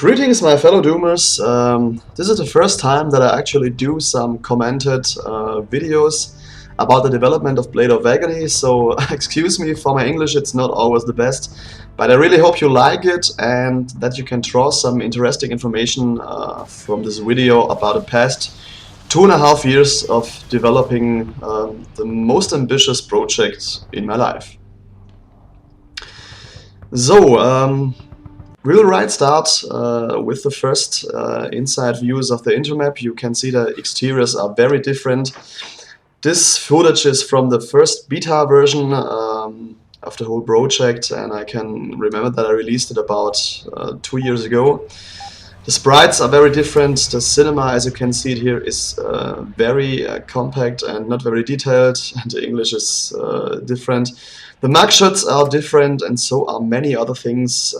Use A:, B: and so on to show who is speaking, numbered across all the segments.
A: Greetings, my fellow Doomers. This is the first time that I actually do some commented videos about the development of Blade of Agony, so excuse me for my English, it's not always the best, but I really hope you like it and that you can draw some interesting information from this video about the past 2.5 years of developing the most ambitious project in my life. So, we'll start with the first inside views of the intermap. You can see the exteriors are very different. This footage is from the first beta version of the whole project, and I can remember that I released it about 2 years ago. The sprites are very different. The cinema, as you can see it here, is very compact and not very detailed, and the English is different. The mugshots are different, and so are many other things.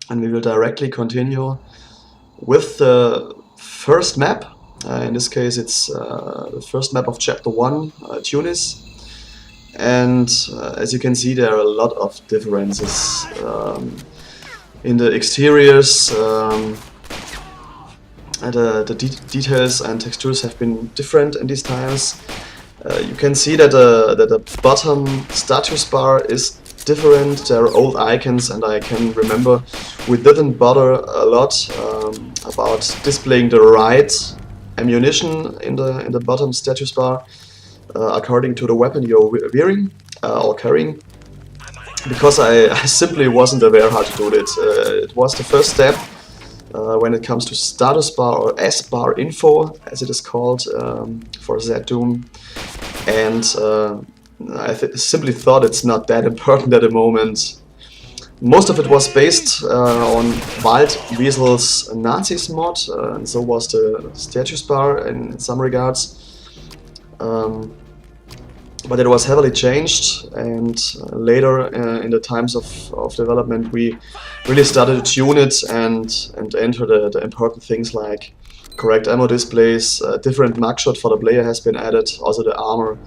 A: And we will directly continue with the first map. In this case it's the first map of chapter 1, Tunis. And as you can see, there are a lot of differences in the exteriors. The details and textures have been different in these times. You can see that the bottom status bar is different. There are old icons, and I can remember we didn't bother a lot about displaying the right ammunition in the bottom status bar according to the weapon you're wearing or carrying, because I simply wasn't aware how to do it. It was the first step when it comes to status bar or S bar info, as it is called for ZDoom, and I simply thought it's not that important at the moment. Most of it was based on Wild Weasel's Nazis mod, and so was the status bar in some regards. But it was heavily changed, and later in the times of development we really started to tune it and enter the important things like correct ammo displays. Different mugshot for the player has been added, also the armor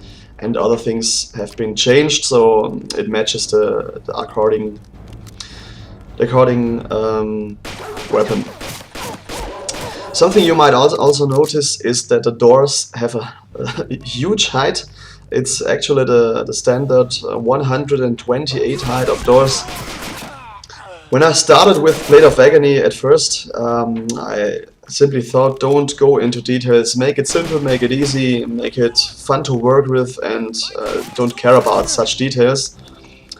A: and other things have been changed, so it matches the according weapon. Something you might also notice is that the doors have a huge height. It's actually the standard 128 height of doors. When I started with Blade of Agony at first, I simply thought, don't go into details, make it simple, make it easy, make it fun to work with, and don't care about such details.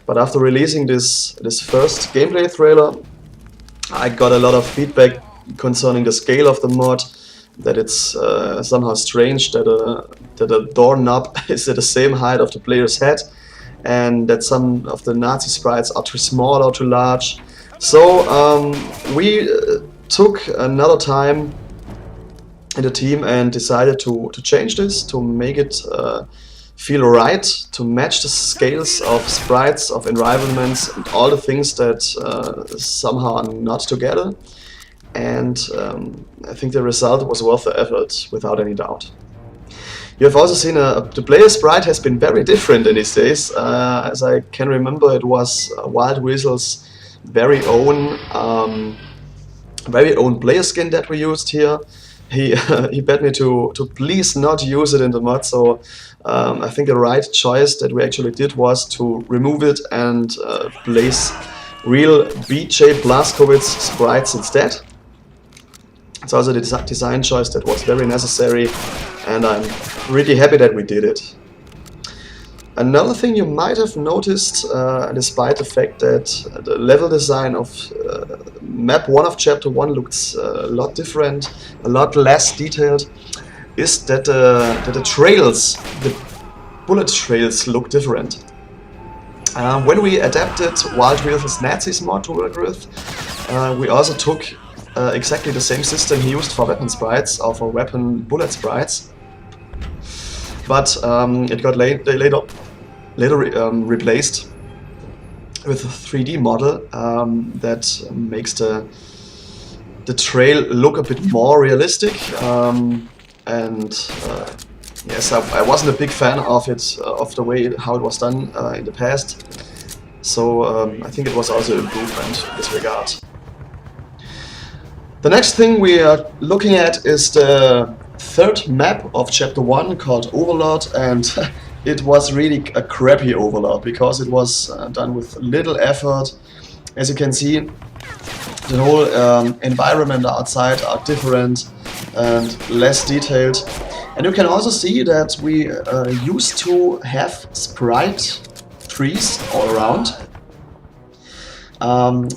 A: But after releasing this first gameplay trailer, I got a lot of feedback concerning the scale of the mod, that it's somehow strange that a doorknob is at the same height of the player's head, and that some of the Nazi sprites are too small or too large. So we took another time in the team and decided to change this, to make it feel right, to match the scales of sprites, of environments, and all the things that somehow are not together. And I think the result was worth the effort, without any doubt. You have also seen the player sprite has been very different in these days. As I can remember, it was Wild Weasel's very own player skin that we used here. He begged me to please not use it in the mod, so I think the right choice that we actually did was to remove it and place real BJ Blazkowicz sprites instead. It's also the design choice that was very necessary, and I'm really happy that we did it. Another thing you might have noticed, despite the fact that the level design of map 1 of chapter 1 looks a lot different, a lot less detailed, is that the trails, the bullet trails, look different. When we adapted Wild Weasel's Nazis mod to work with, we also took exactly the same system he used for weapon sprites, or for weapon bullet sprites, but it got later replaced with a 3D model that makes the trail look a bit more realistic. Yes, I wasn't a big fan of it, of the way how it was done in the past. So I think it was also an improvement in this regard. The next thing we are looking at is the third map of chapter 1 called Overlord, and it was really a crappy Overlord because it was done with little effort. As you can see, the whole environment outside are different and less detailed. And you can also see that we used to have sprite trees all around.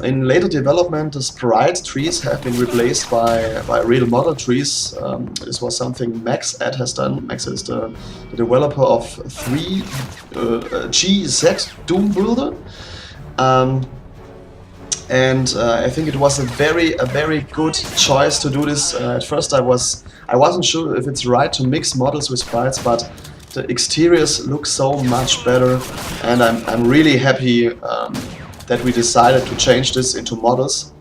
A: In later development, the sprite trees have been replaced by real model trees. This was something Max has done. Max is the developer of 3GZ Doom Builder. I think it was a very good choice to do this. At first I wasn't sure if it's right to mix models with sprites, but the exteriors look so much better, and I'm really happy that we decided to change this into models.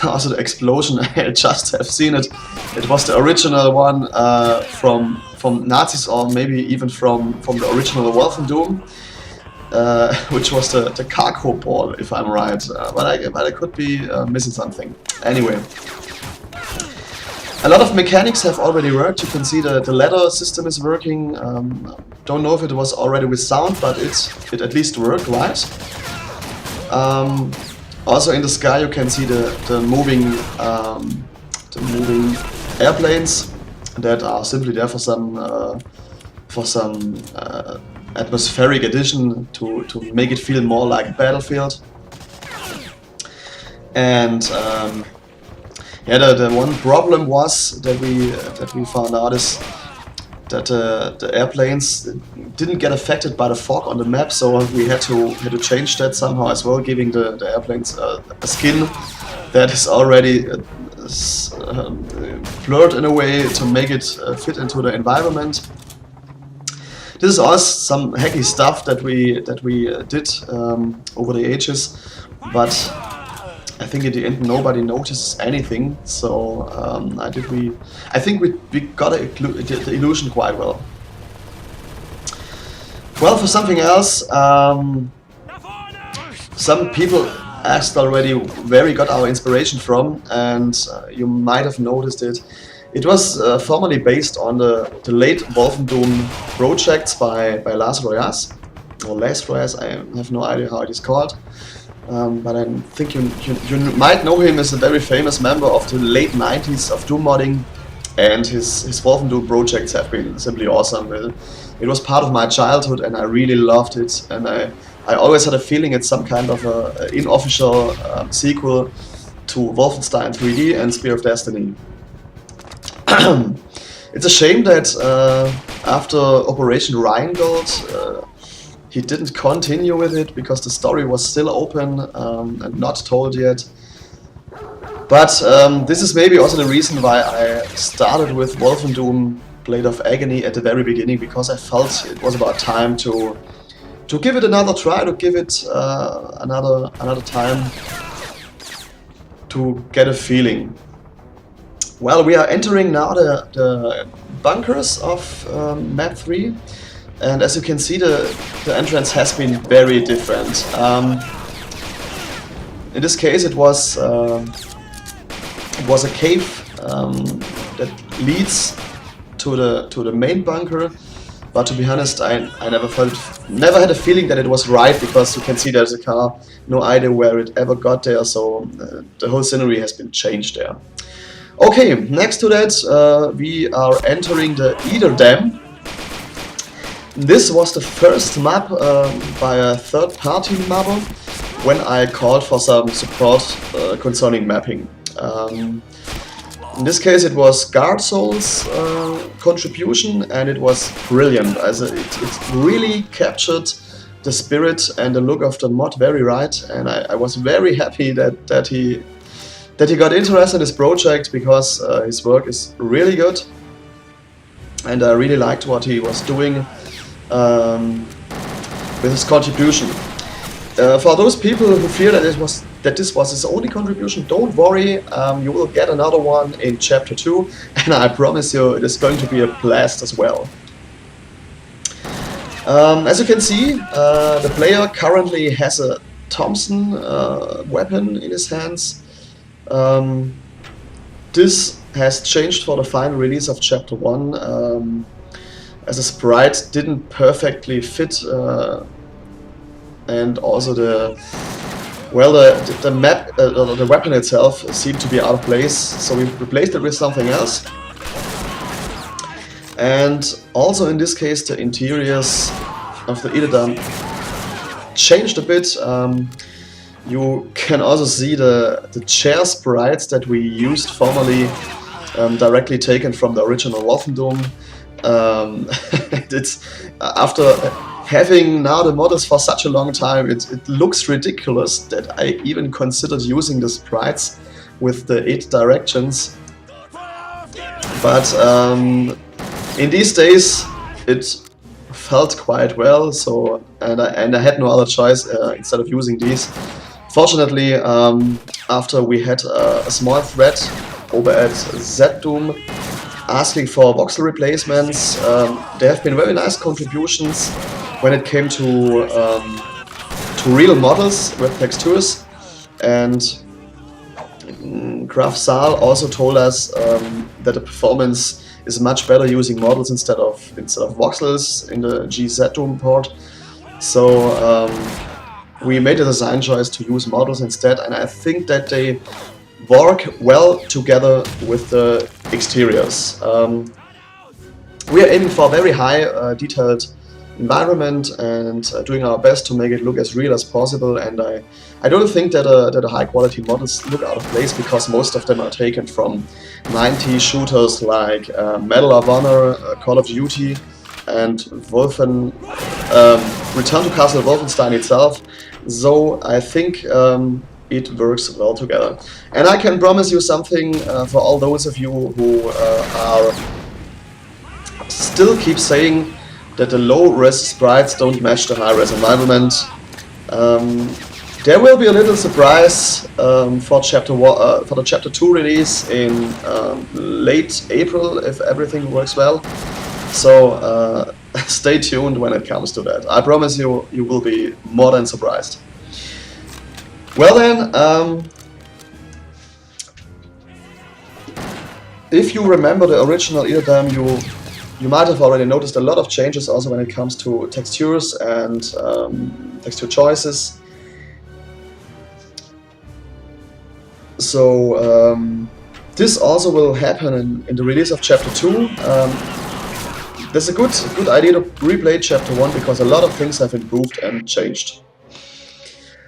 A: Also the explosion, I just have seen it. It was the original one from Nazis, or maybe even from the original Wolfenstein, which was the cargo ball, if I'm right. But I could be missing something. Anyway. A lot of mechanics have already worked. You can see the ladder system is working. Don't know if it was already with sound, but it at least worked, right? Also in the sky you can see the moving airplanes that are simply there for some atmospheric addition to make it feel more like a battlefield. And yeah, the one problem was that we found out is that the airplanes didn't get affected by the fog on the map, so we had to change that somehow as well, giving the airplanes a skin that is already blurred in a way to make it fit into the environment. This is also some hacky stuff that we did over the ages, but I think in the end nobody notices anything, so I think we got the illusion quite well. Well, for something else, some people asked already where we got our inspiration from, and you might have noticed it. It was formerly based on the late Wolfenstein projects by Lars Royas, or Les Royas, I have no idea how it is called. But I think you might know him as a very famous member of the late 90s of Doom modding, and his Wolfenstein projects have been simply awesome. It was part of my childhood and I really loved it, and I always had a feeling it's some kind of an unofficial sequel to Wolfenstein 3D and Spear of Destiny. It's a shame that after Operation Schlangenkopf he didn't continue with it, because the story was still open and not told yet. But this is maybe also the reason why I started with Wolfenstein Blade of Agony at the very beginning, because I felt it was about time to give it another try, to give it another time to get a feeling. Well, we are entering now the bunkers of map 3. And as you can see, the entrance has been very different. In this case, it was a cave that leads to the main bunker. But to be honest, I never had a feeling that it was right, because you can see there's a car, no idea where it ever got there. So the whole scenery has been changed there. Okay, next to that, we are entering the Eder Dam. This was the first map by a third-party mapper when I called for some support concerning mapping. In this case it was Guard Soul's contribution, and it was brilliant. It really captured the spirit and the look of the mod very right, and I was very happy that he got interested in this project, because his work is really good, and I really liked what he was doing with his contribution. For those people who fear that this was his only contribution, don't worry, you will get another one in chapter 2, and I promise you it is going to be a blast as well. As you can see, the player currently has a Thompson weapon in his hands. This has changed for the final release of Chapter 1, as the sprite didn't perfectly fit, and also the map, the weapon itself seemed to be out of place, so we replaced it with something else. And also in this case the interiors of the Idedam changed a bit. You can also see the chair sprites that we used formerly, directly taken from the original Wolfenstein. It's after having now the models for such a long time, it looks ridiculous that I even considered using the sprites with the 8 directions. But in these days it felt quite well, so and I had no other choice instead of using these. Fortunately, after we had a small thread over at ZDoom asking for voxel replacements, there have been very nice contributions when it came to real models with textures, and Graf Saal also told us that the performance is much better using models instead of voxels in the GZDoom port. So we made a design choice to use models instead, and I think that they work well together with the exteriors. We are aiming for a very high detailed environment and doing our best to make it look as real as possible, and I don't think that the high quality models look out of place, because most of them are taken from 90s shooters like Medal of Honor, Call of Duty, and Return to Castle Wolfenstein itself. So I think it works well together. And I can promise you something for all those of you who are still keep saying that the low-res sprites don't match the high-res environment. There will be a little surprise for the Chapter 2 release in late April, if everything works well. So stay tuned when it comes to that. I promise you, you will be more than surprised. Well then, if you remember the original Idedam, you might have already noticed a lot of changes also when it comes to textures and texture choices. So this also will happen in the release of Chapter 2. There's a good idea to replay Chapter 1 because a lot of things have improved and changed.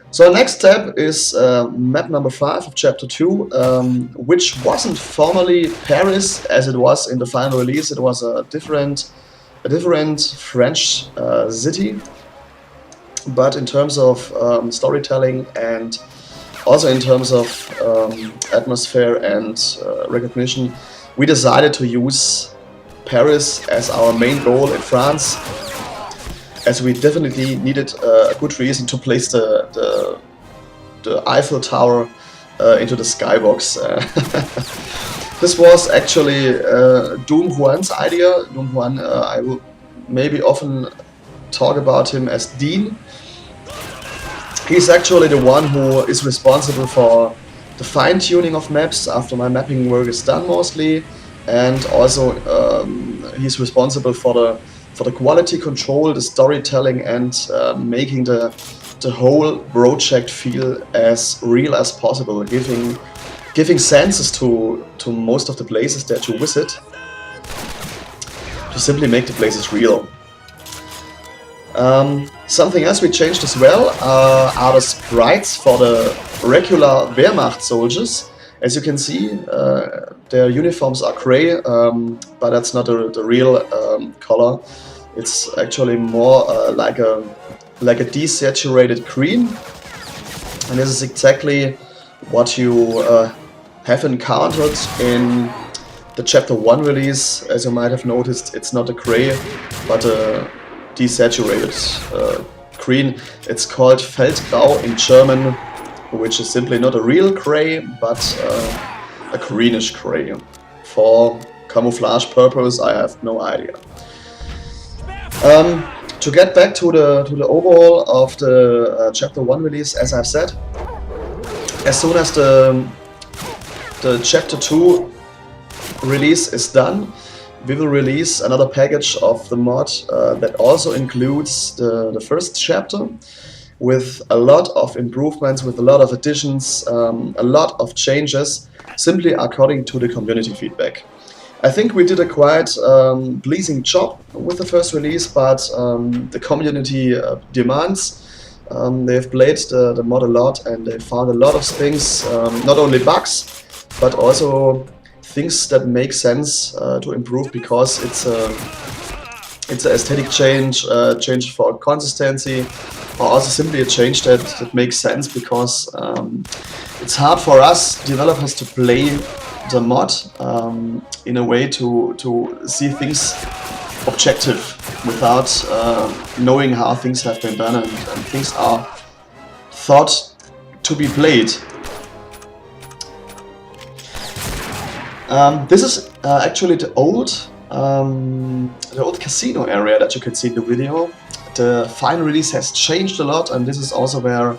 A: So next step is map number 5 of Chapter 2, which wasn't formally Paris as it was in the final release. It was a different French city, but in terms of storytelling and also in terms of atmosphere and recognition, we decided to use Paris as our main goal in France, as we definitely needed a good reason to place the Eiffel Tower into the skybox. This was actually Doom Juan's idea. Doom Juan, I will maybe often talk about him as Dean. He's actually the one who is responsible for the fine-tuning of maps after my mapping work is done mostly, and also he's responsible for the quality control, the storytelling, and making the whole project feel as real as possible, giving senses to most of the places that you visit, to simply make the places real. Something else we changed as well are the sprites for the regular Wehrmacht soldiers. As you can see, their uniforms are grey, but that's not the real color. It's actually more like a desaturated green, and this is exactly what you have encountered in the Chapter 1 release. As you might have noticed, it's not a grey, but a desaturated green. It's called Feldgrau in German, which is simply not a real grey, but a greenish grey. For camouflage purpose, I have no idea. To get back to the overall of the Chapter 1 release, as I've said, as soon as the Chapter 2 release is done, we will release another package of the mod that also includes the first chapter, with a lot of improvements, with a lot of additions, a lot of changes, simply according to the community feedback. I think we did a quite pleasing job with the first release, but the community demands. They've played the mod a lot, and they found a lot of things, not only bugs, but also things that make sense to improve, because it's an aesthetic change, change for consistency, or also simply a change that makes sense, because it's hard for us developers to play the mod in a way to see things objective without knowing how things have been done and things are thought to be played. This is actually the old casino area that you can see in the video. The final release has changed a lot, and this is also where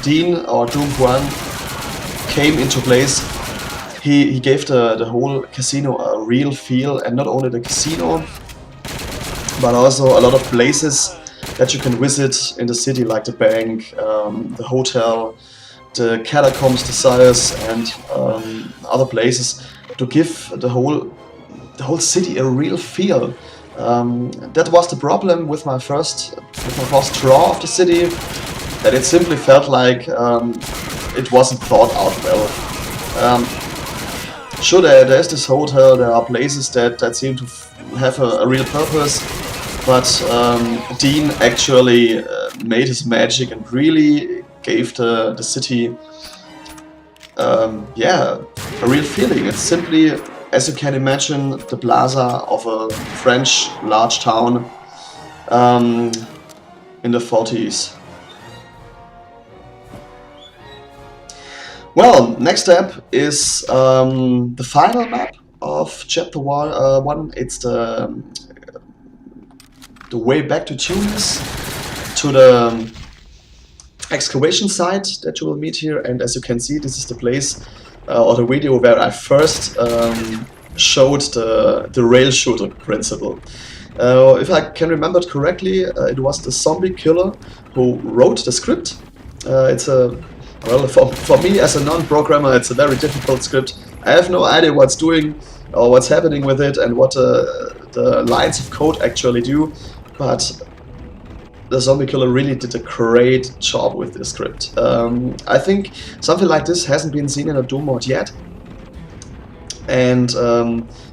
A: Dean, or Doom 1, came into place. He gave the whole casino a real feel, and not only the casino, but also a lot of places that you can visit in the city, like the bank, the hotel, the catacombs, the cellars, and other places, to give the whole city a real feel. That was the problem with my first draw of the city, that it simply felt like it wasn't thought out well. Sure, there's this hotel, there are places that seem to have a real purpose, but Dean actually made his magic and really gave the city yeah, a real feeling. It's simply, as you can imagine, the plaza of a French large town in the 40s. Well, next step is the final map of chapter 1. It's the way back to Tunis, to the excavation site that you will meet here. And as you can see, this is the place or the video where I first showed the rail shooter principle. If I can remember it correctly, it was the zombie killer who wrote the script. It's a Well, for me as a non-programmer, it's a very difficult script. I have no idea what's doing or what's happening with it and what the lines of code actually do, but the zombie killer really did a great job with this script. I think something like this hasn't been seen in a Doom mod yet, and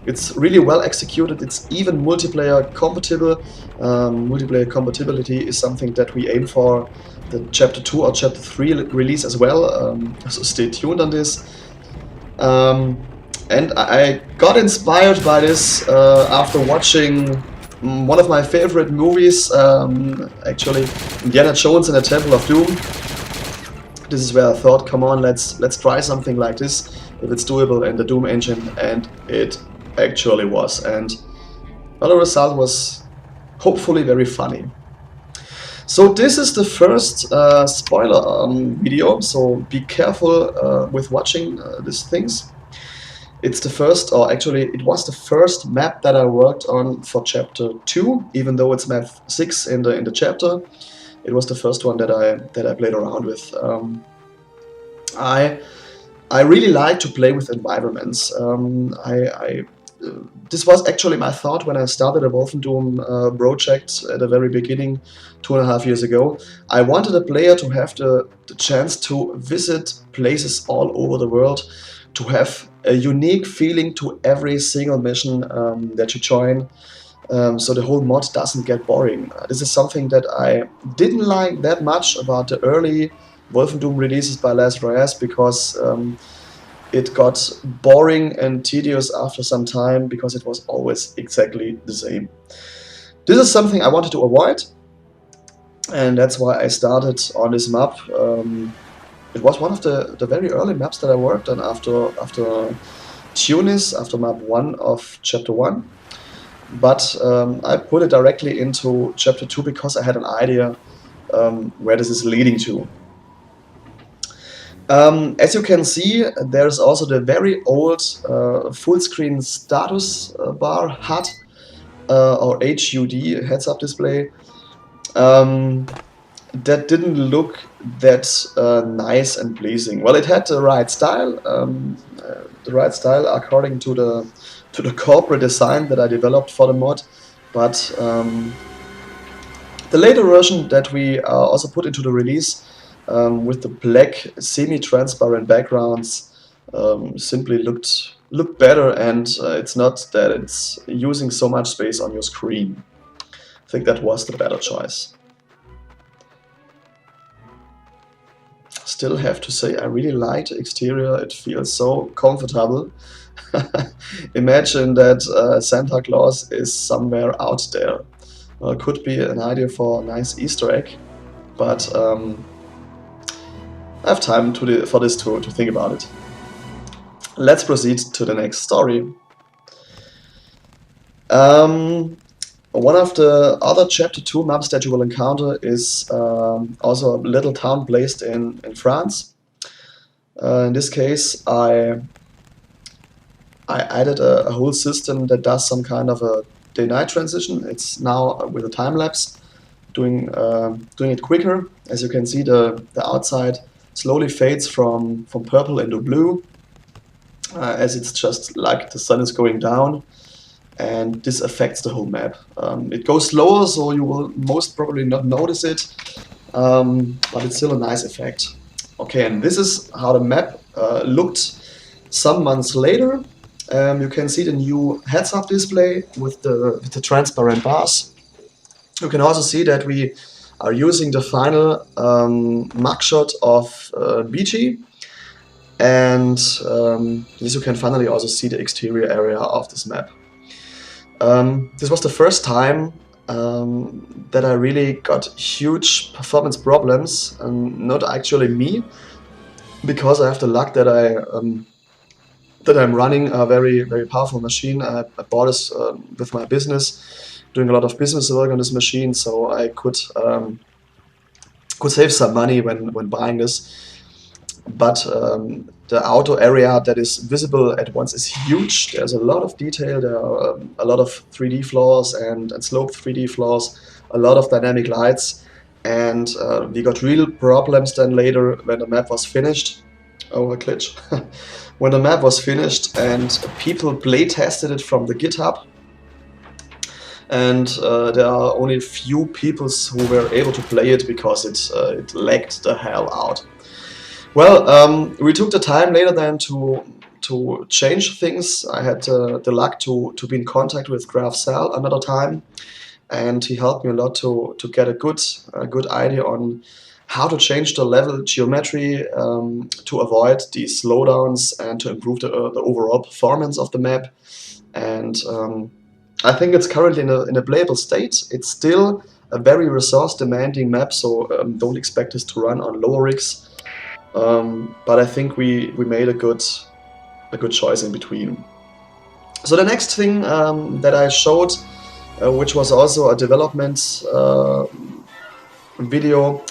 A: it's really well executed. It's even multiplayer compatible. Multiplayer compatibility is something that we aim for the Chapter 2 or Chapter 3 release as well, so stay tuned on this. And I got inspired by this after watching one of my favorite movies, actually Indiana Jones and the Temple of Doom. This is where I thought, come on, let's try something like this, if it's doable in the Doom engine, and it actually was. And well, the result was hopefully very funny. So this is the first spoiler video, so be careful with watching these things. It's the first, or actually it was the first map that I worked on for Chapter 2, even though it's map 6 in the chapter. It was the first one that I played around with. I really like to play with environments. This was actually my thought when I started a Wolfenstein project at the very beginning, 2.5 years ago. I wanted a player to have the chance to visit places all over the world, to have a unique feeling to every single mission that you join, so the whole mod doesn't get boring. This is something that I didn't like that much about the early Wolfenstein releases by Lazarus, because it got boring and tedious after some time, because it was always exactly the same. This is something I wanted to avoid, and that's why I started on this map. It was one of the very early maps that I worked on after Tunis, after map 1 of Chapter 1. But I put it directly into Chapter 2 because I had an idea where this is leading to. As you can see, there's also the very old full screen status bar HUD or HUD, heads up display. That didn't look that nice and pleasing. Well, it had the right style according to the corporate design that I developed for the mod, but the later version that we also put into the release with the black semi-transparent backgrounds simply looked better, and it's not that it's using so much space on your screen. I think that was the better choice. Still have to say, I really like the exterior. It feels so comfortable. Imagine that Santa Claus is somewhere out there. Well, could be an idea for a nice Easter egg, but I have time for this to think about it. Let's proceed to the next story. One of the other Chapter 2 maps that you will encounter is also a little town placed in France. In this case, I added a whole system that does some kind of a day-night transition. It's now with a time lapse, doing it quicker. As you can see, the outside slowly fades from purple into blue, as it's just like the sun is going down. And this affects the whole map. It goes slower, so you will most probably not notice it, but it's still a nice effect. Okay, and this is how the map looked some months later. You can see the new heads-up display with the transparent bars. You can also see that we are using the final mugshot of BG, and this you can finally also see the exterior area of this map. This was the first time that I really got huge performance problems, not actually me, because I have the luck that I'm running a very powerful machine. I bought this with my business, doing a lot of business work on this machine, so I could save some money when buying this. But the outer area that is visible at once is huge. There's a lot of detail. There are a lot of 3D floors and sloped 3D floors, a lot of dynamic lights, and we got real problems then later when the map was finished. Oh, a glitch. When the map was finished and people play tested it from the GitHub, and there are only a few people who were able to play it because it lagged the hell out. Well, we took the time later then to change things. I had the luck to be in contact with GraphCell another time, and he helped me a lot to get a good idea on how to change the level geometry to avoid these slowdowns and to improve the overall performance of the map. And I think it's currently in a playable state. It's still a very resource demanding map, so don't expect this to run on lower rigs. But I think we made a good choice in between. So the next thing that I showed, which was also a development video,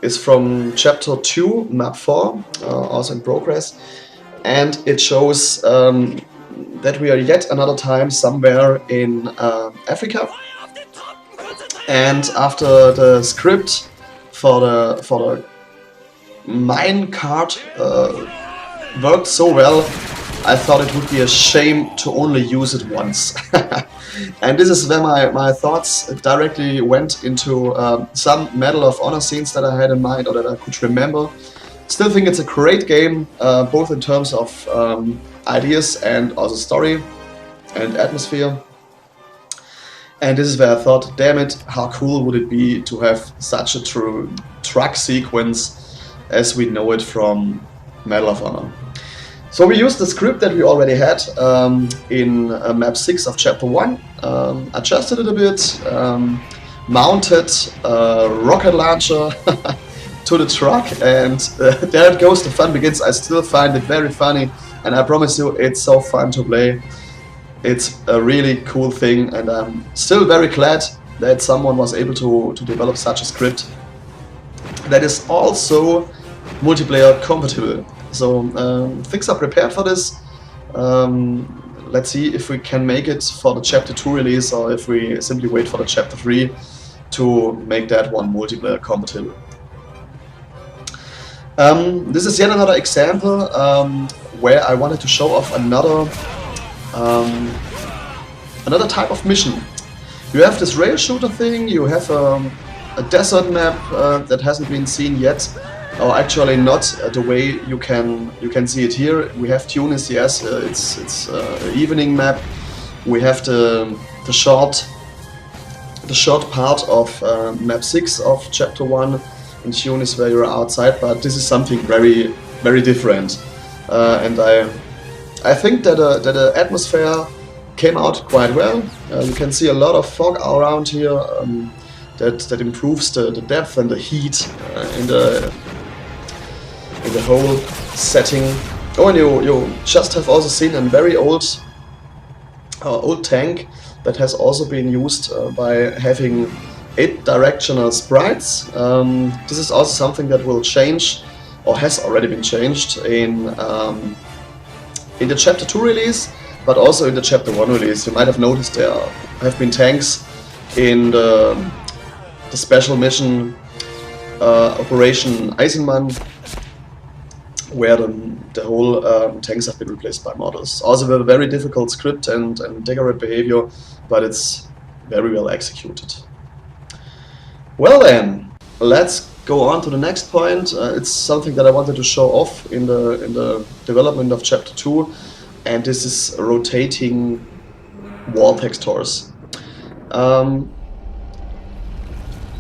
A: is from Chapter 2, Map 4, also in progress, and it shows that we are yet another time somewhere in Africa. And after the script for the minecart worked so well, I thought it would be a shame to only use it once. And this is where my thoughts directly went into some Medal of Honor scenes that I had in mind or that I could remember. Still think it's a great game, both in terms of ideas and also story and atmosphere. And this is where I thought, damn it, how cool would it be to have such a true truck sequence as we know it from Medal of Honor. So we used the script that we already had in map 6 of Chapter 1, adjusted it a bit, mounted a rocket launcher to the truck, and there it goes, the fun begins. I still find it very funny, and I promise you it's so fun to play. It's a really cool thing, and I'm still very glad that someone was able to develop such a script that is also multiplayer compatible. So things are prepared for this. Let's see if we can make it for the Chapter 2 release, or if we simply wait for the Chapter 3 to make that one multiplayer compatible. This is yet another example where I wanted to show off another type of mission. You have this rail shooter thing, you have a desert map that hasn't been seen yet, or actually not the way you can see it here. We have Tunis, yes, it's an evening map. We have the short part of map 6 of Chapter 1 in Tunis, where you're outside, but this is something very, very different. And I think that the atmosphere came out quite well. You can see a lot of fog around here that improves the depth and the heat in the whole setting. Oh, and you just have also seen a very old tank that has also been used by having 8 directional sprites. This is also something that will change, or has already been changed in the Chapter 2 release, but also in the Chapter 1 release. You might have noticed there have been tanks in the special mission Operation Eisenmann, where the whole tanks have been replaced by models. Also a very difficult script and decorate behavior, but it's very well executed. Well then, let's go on to the next point. It's something that I wanted to show off in the development of Chapter 2, and this is rotating wall textures.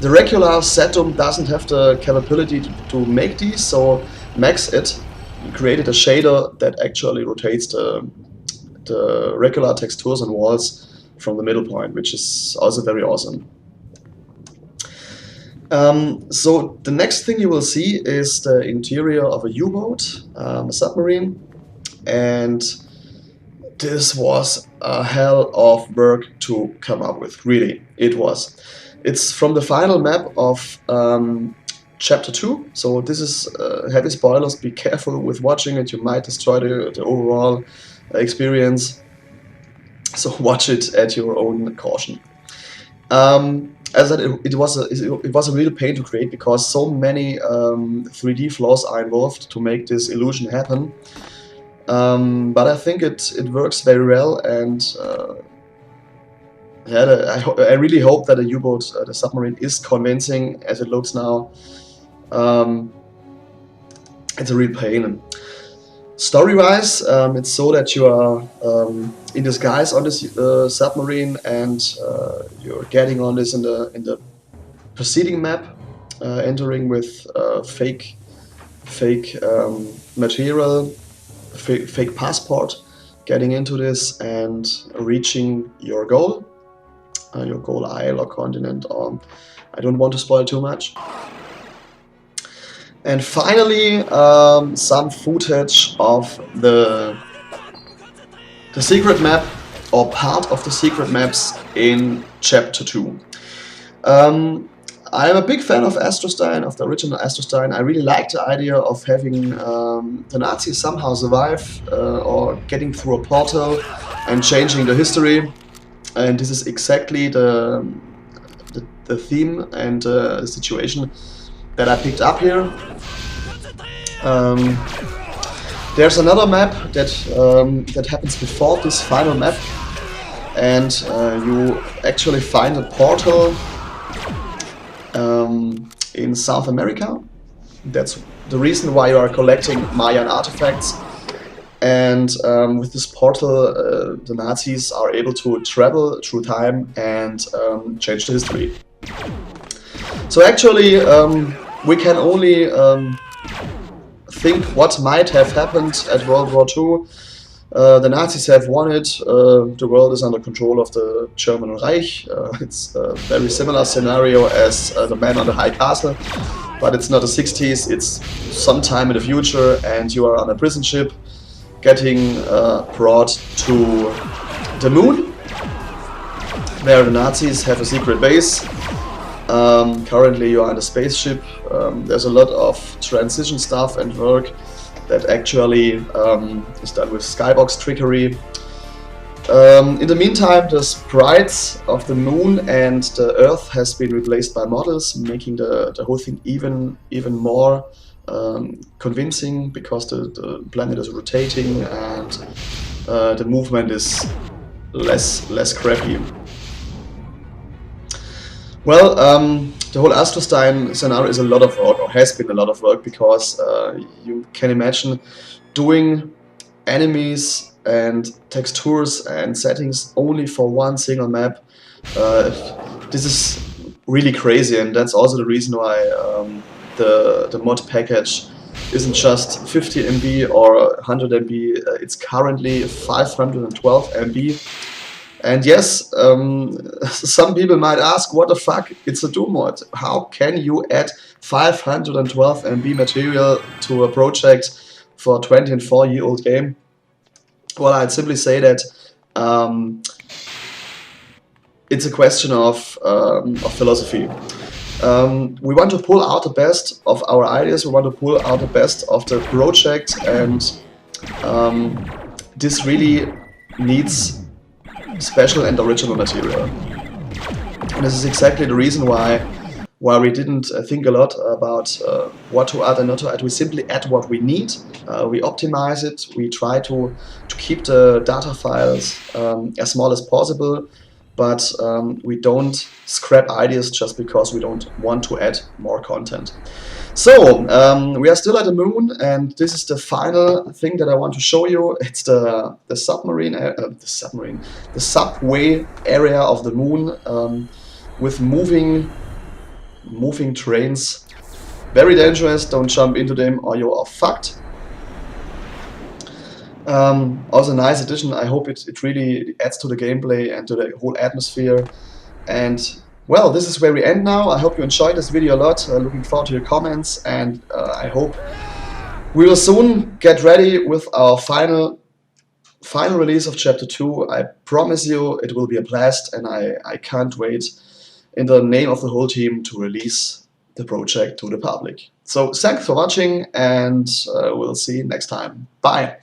A: The regular Zetum doesn't have the capability to make these, so Max created a shader that actually rotates the regular textures on walls from the middle point, which is also very awesome. So the next thing you will see is the interior of a U-boat, a submarine, and this was a hell of work to come up with, really, it was. It's from the final map of Chapter 2, so this is heavy spoilers, be careful with watching it, you might destroy the overall experience, so watch it at your own caution. As I said, it was a real pain to create, because so many 3D flaws are involved to make this illusion happen. But I think it works very well, and yeah, I really hope that the U-boat, the submarine, is convincing as it looks now. It's a real pain. Story-wise, it's so that you are in disguise on this submarine, and you're getting on this in the preceding map, entering with fake material, fake passport, getting into this and reaching your goal isle or continent, or I don't want to spoil too much. And finally, some footage of the secret map, or part of the secret maps in Chapter 2. I'm a big fan of Astrostein, of the original Astrostein. I really like the idea of having the Nazis somehow survive, or getting through a portal and changing the history. And this is exactly the theme and the situation that I picked up here. There's another map that happens before this final map, and you actually find a portal in South America. That's the reason why you are collecting Mayan artifacts. And with this portal, the Nazis are able to travel through time and change the history. So actually, we can only think what might have happened at World War II. The Nazis have won it, the world is under control of the German Reich. It's a very similar scenario as the Man on the High Castle, but it's not the 60s, it's sometime in the future, and you are on a prison ship getting brought to the moon, where the Nazis have a secret base. Currently you are in a spaceship. There's a lot of transition stuff and work that actually is done with skybox trickery. In the meantime, the sprites of the moon and the Earth has been replaced by models, making the whole thing even more convincing, because the planet is rotating and the movement is less crappy. Well, the whole Astrostein scenario is a lot of work, or has been a lot of work, because you can imagine doing enemies and textures and settings only for one single map. This is really crazy, and that's also the reason why the mod package isn't just 50 MB or 100 MB, it's currently 512 MB. And yes, some people might ask, what the fuck, it's a Doom mod. How can you add 512 MB material to a project for a 24-year-old game? Well, I'd simply say that it's a question of philosophy. We want to pull out the best of our ideas, we want to pull out the best of the project, and this really needs special and original material. And this is exactly the reason why we didn't think a lot about what to add and not to add. We simply add what we need, we optimize it, we try to keep the data files as small as possible, but we don't scrap ideas just because we don't want to add more content. So, we are still at the moon, and this is the final thing that I want to show you. It's the subway area of the moon, with moving trains. Very dangerous, don't jump into them or you are fucked. Also a nice addition. I hope it really adds to the gameplay and to the whole atmosphere. And well, this is where we end now. I hope you enjoyed this video a lot. Looking forward to your comments, and I hope we will soon get ready with our final release of Chapter 2. I promise you it will be a blast, and I can't wait, in the name of the whole team, to release the project to the public. So thanks for watching, and we'll see you next time. Bye!